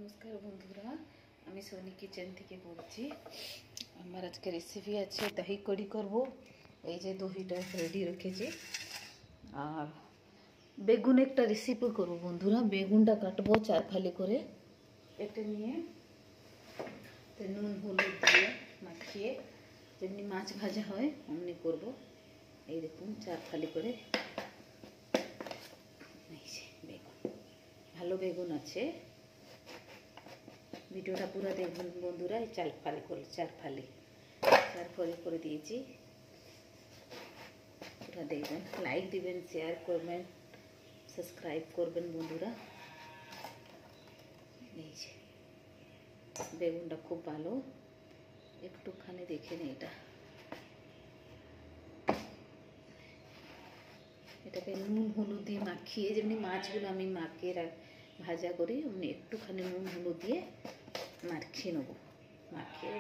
नमस्कार बंधुरा आमी सोनी किचेन থেকে বলছি। আমার আজকে রেসিপি আছে দহি কড়ি করব। এই যে দহিটা রেডি রেখেছি আর বেগুন একটা রেসিপি করব বন্ধুরা। বেগুনটা কাটবো চার ফালি করে, কেটে নিয়ে নুন হলুদ দিয়ে মাখিয়ে যেমনি মাছ ভাজা হয় অমনি করব। এই দেখুন চার ফালি করে বেগুন, ভালো বেগুন আছে। ভিডিওটা পুরো দেখবেন বন্ধুরা। এই চার ফালি করে দিয়েছি, পুরো দেখবেন, লাইক দিবেন, শেয়ার করবেন, সাবস্ক্রাইব করবেন বন্ধুরা। এই যে বেগুনটা খুব ভালো, একটুখানি দেখে নিন। এটাকে নুন হলুদ দিয়ে মাখিয়ে, যেমনি মাছগুলো আমি মাখিয়ে ভাজা করি অমনি একটুখানি নুন হলুদ দিয়ে মাখিয়ে নেবো। মাখিয়ে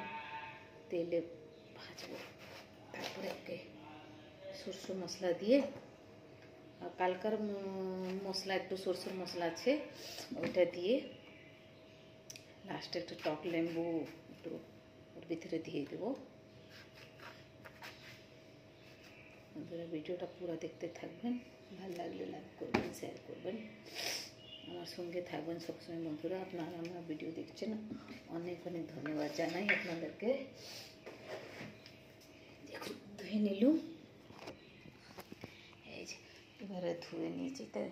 তেলে ভাজবো, তারপরে ওকে সরষে মশলা দিয়ে, আর কালকার মশলা একটু সরষের মশলা আছে ওইটা দিয়ে লাস্টে একটু টক লেম্বু একটু ওর ভিতরে দিয়ে দেবো। বন্ধুরা ভিডিওটা পুরো দেখতে থাকবেন, ভালো লাগলে লাইক করবেন, শেয়ার করবেন, আমার সঙ্গে থাকবেন সবসময় বন্ধুরা। আপনারা আমার ভিডিও দেখছেন, অনেক অনেক ধন্যবাদ জানাই আপনাদেরকে। দেখুন ধুয়ে নিলুম, এই যে এবারে ধুয়ে নিয়েছি, এতে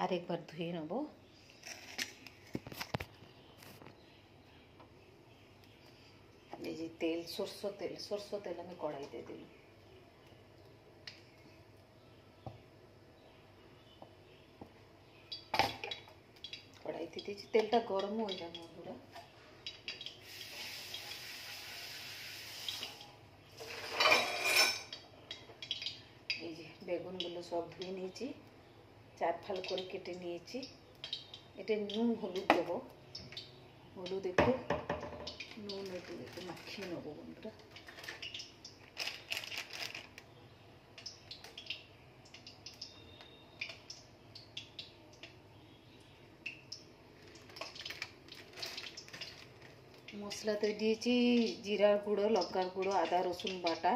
আরেকবার ধুয়ে নেব। এই যে তেল, সরষে তেল আমি কড়াইতে দিলাম। কড়াইতে দিয়েছি, তেলটা গরম হয়ে যাবে বন্ধুরা। এই যে বেগুনগুলো সব ধুয়ে নিয়েছি, চার ফাল করে কেটে নিয়েছি। এটা নুন হলুদ দেবো, হলুদ একটু, নুন একটু মাখিয়ে নেবো বন্ধুরা। মশলাতে দিয়েছি জিরার গুঁড়ো, লঙ্কার গুঁড়ো, আদা রসুন বাটা,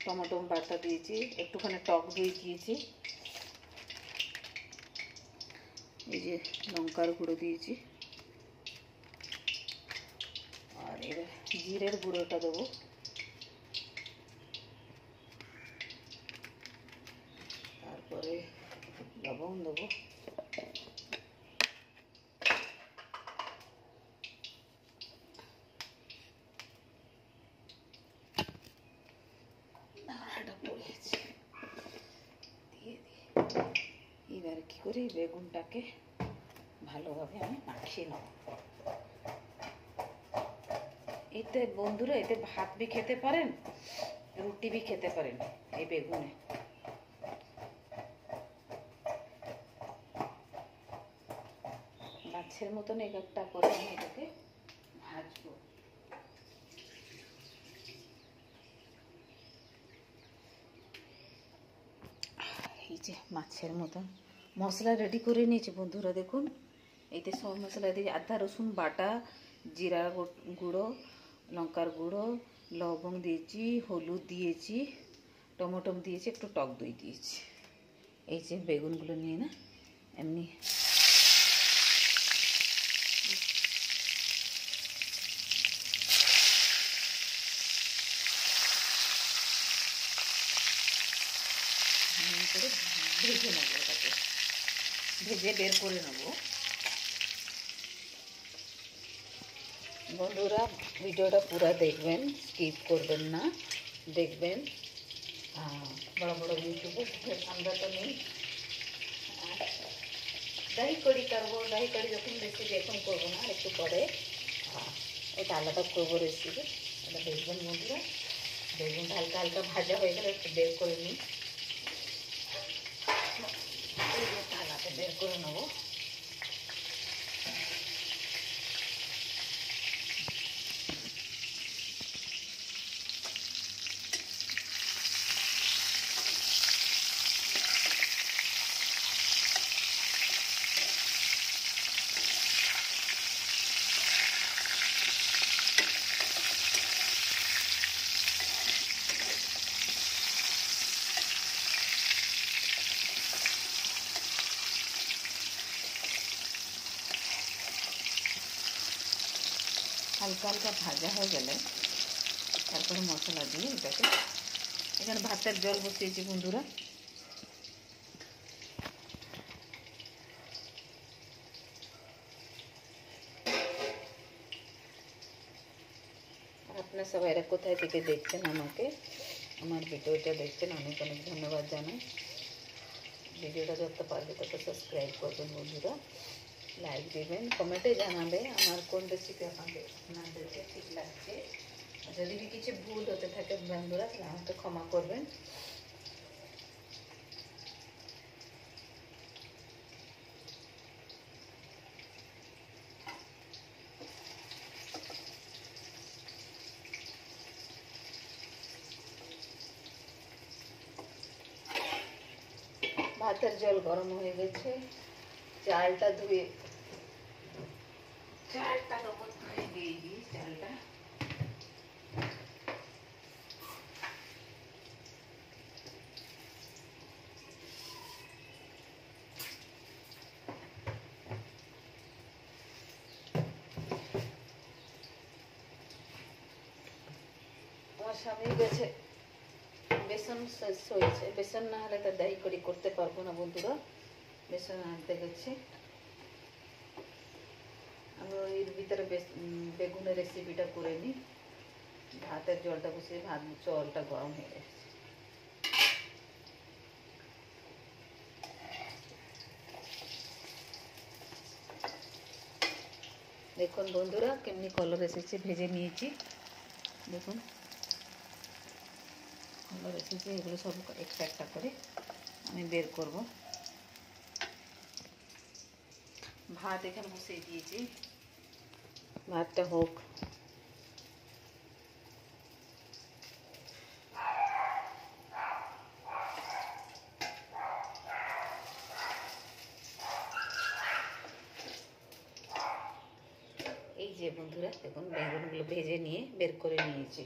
টমেটো বাটা দিয়েছি, একটুখানি টক দই দিয়েছি, এই যে লঙ্কার গুঁড়ো দিয়েছি, আর এবার জিরের গুঁড়োটা দেবো, তারপরে লবণ দেবো, এবারে কি করি বেগুনটাকে ভালোভাবে আমি মাখিয়ে নেব। এতে বন্ধুরা এতে ভাত भी খেতে পারেন, রুটি भी খেতে পারেন। এই বেগুনে মাছের মতন এক একটা করে আমি এটাকে ভাজবো। এই যে মাছের মতন মশলা রেডি করে নিয়েছি বন্ধুরা। দেখুন এইতে সব মশলা দিয়ে আদা রসুন বাটা, জিরা গুঁড়ো, লঙ্কার গুঁড়ো, লবঙ্গ দিয়েছি, হলুদ দিয়েছি, টমেটো দিয়েছি, একটু টক দই দিয়েছি। এই যে বেগুনগুলো নিয়ে না এমনি করে ভেজে নেবো, ওটাকে ভেজে বের করে নেবো। বন্ধুরা ভিডিওটা পুরো দেখবেন, স্কিপ করবেন না, দেখবেন। বড় বড় ইউটিউবে আমরা তো নেই। দহি কড়ি করবো, দহি কড়ি যখন রেসিপি এখন করবো না, একটু পরে এটা আলাদা করবো রেসিপি, এটা দেখবেন বন্ধুরা। বেগুনটা হালকা হালকা ভাজা হয়ে গেলে একটু বের করে নিই, থালাতে বের করে নেবো। হালকা হালকা ভাজা হয়ে গেলে তারপরে মশলা দিয়ে এটাকে, এখানে ভাতের জল বসিয়েছি বন্ধুরা। আপনার সবাইরা কোথায় থেকে দেখছেন আমাকে, আমার ভিডিওটা দেখছেন, অনেক অনেক ধন্যবাদ জানাই। ভিডিওটা যত পারবে তত সাবস্ক্রাইব করবেন বন্ধুরা, লাইক দেবেন, কমেন্টে জানাবে আমার কোন রেসিপি আপনাদেরকে ঠিক লাগছে। যদি কিছু ভুল হতে থাকে বন্ধুরা তাহলে আমাকে ক্ষমা করবেন। ভাতের জল গরম হয়ে গেছে, চালটা ধুয়ে দিয়ে দিই চালটা। আমার স্বামী গেছে বেসন শেষ হয়েছে, বেসন না হলে তো দই করি করতে পারবো না বন্ধুরা, বেসন আনতে গেছে। আমি এর ভিতরে বেগুনের রেসিপিটা করে নিই। ভাতের জলটা বসিয়ে জলটা গরম হয়ে গেছে। দেখুন বন্ধুরা কেমনি কালার এসেছে, ভেজে নিয়েছি দেখুন কালার এসেছে। এগুলো সব একটা একটা করে আমি বের করব। ভাত এখানে বসিয়ে দিয়েছি, ভাতটা হোক। এই যে বন্ধুরা দেখুন বেগুনগুলো ভেজে নিয়ে বের করে নিয়েছি।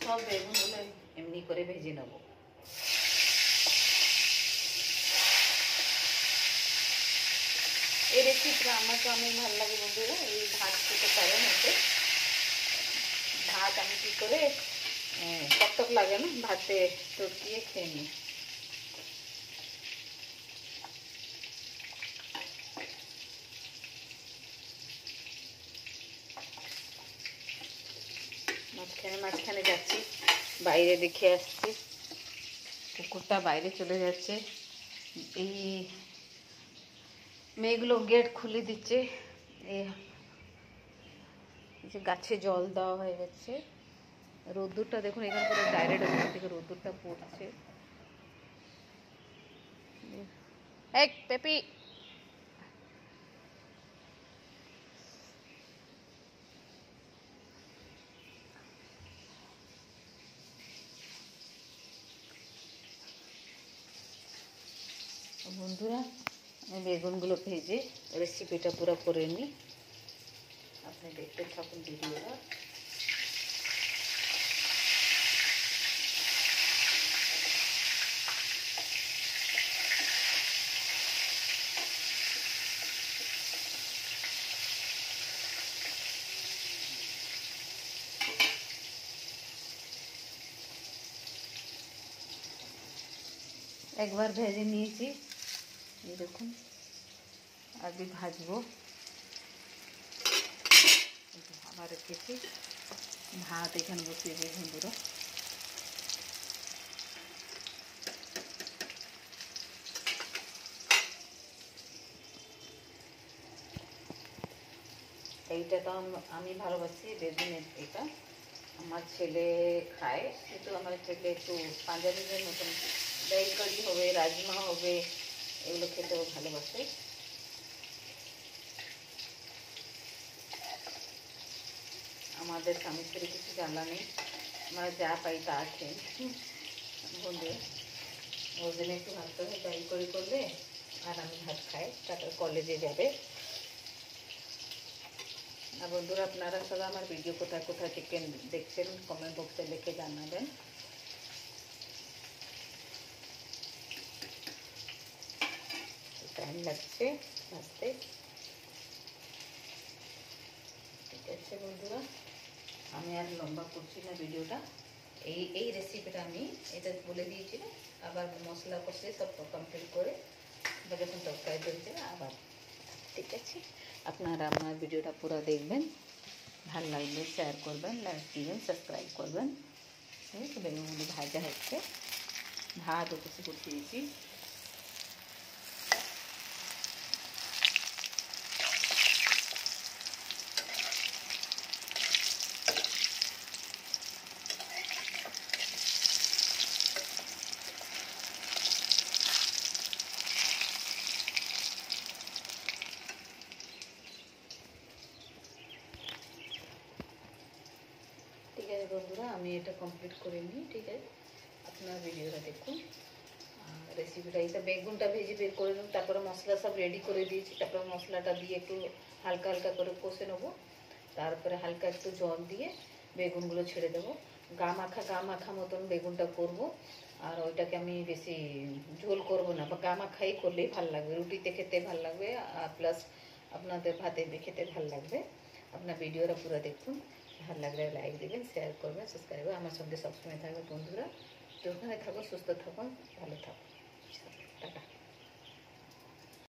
সব বেগুনগুলো এমনি করে ভেজে নেব। এই রেসিপিটা আমাকে অনেক ভালো লাগে বন্ধুরা। এই ভাত খেতে পারেন, এতে ভাত আমি কী করে টকটক লাগে না, ভাতে চটকিয়ে খেয়ে নিই। মাঝখানে যাচ্ছি, বাইরে দেখে আসছি, কুকুরটা বাইরে চলে যাচ্ছে। এই মেয়েগুলো গেট খুলে দিচ্ছে। এই যে গাছে জল দেওয়া হয়ে গেছে। রোদ্দুরটা দেখুন এখান থেকে ডাইরেক্ট ওখান থেকে রোদ্দুরটা পড়ছে। এই পেপি বন্ধুরা আমি বেগুনগুলো ভেজে রেসিপিটা পুরো করে নিই, আপনি দেখতে থাকুন ভিডিওটা। একবার ভেজে নিয়েছি, এই দেখুন আগে ভাজবো। আবার রেখেছি, ভাত এখানে বসিয়ে দিই বন্ধুরা। এইটা তো আমি ভালোবাসি বেগুনের, এটা আমার ছেলে খায়, কিন্তু আমার ছেলে একটু পাঞ্জাবিদের মতন ডাল কারি হবে, রাজমা হবে, এগুলো খেতেও ভালোবাসে। আমাদের স্বামী স্ত্রী কিছু জানা নেই, আমরা যা পাই তা খেয়ে বন্ধু। ওর জন্য একটু ভাবতে হবে ডাল কারি করলে, আর আমি ভাত খাই, তারপর কলেজে যাবে। আর বন্ধুরা আপনারা সবাই আমার ভিডিও কোথায় কোথায় থেকে দেখছেন কমেন্ট বক্সে লিখে জানাবেন। টাইম লাগছে ভাজতে, ঠিক আছে। আছে বন্ধুরা, আমি আর লম্বা করছি না ভিডিওটা। এই রেসিপিটা আমি এটা বলে দিয়েছিলাম, আবার মশলা কষে সব কমপ্লিট করে যখন তরকারি হয়েছে আবার। ঠিক আছে, আপনারা আমার ভিডিওটা পুরো দেখবেন, ভালো লাগলে শেয়ার করবেন, লাইক দিবেন, সাবস্ক্রাইব করবেন। বেগুনগুলো ভাজা হচ্ছে, ভাত উপসে বসিয়েছি। ঠিক আছে বন্ধুরা, আমি এটা কমপ্লিট করে নিই। ঠিক আছে, আপনার ভিডিওটা দেখুন। রেসিপিটা এটা বেগুনটা ভেজে বের করে নেব, তারপরে মশলা সব রেডি করে দিয়েছি। তারপরে মশলাটা দিয়ে একটু হালকা হালকা করে কষে নেবো। তারপরে হালকা একটু জল দিয়ে বেগুনগুলো ছেড়ে দেবো। গা মাখা মতন বেগুনটা করব। আর ওইটাকে আমি বেশি ঝোল করব না, বা গা মাখাই করলেই ভালো লাগবে, রুটিতে খেতে ভালো লাগবে, আর প্লাস আপনাদের ভাতে খেতে ভালো লাগবে। আপনার ভিডিওটা পুরো দেখুন, ভালো লাগলে লাইক দেবেন, শেয়ার করবেন, সাবস্ক্রাইব করবেন। আমার সঙ্গে সবসময় থাকবে বন্ধুরা। তো ওখানে থাকো, সুস্থ থাকুন, ভালো থাকুন, টাটা।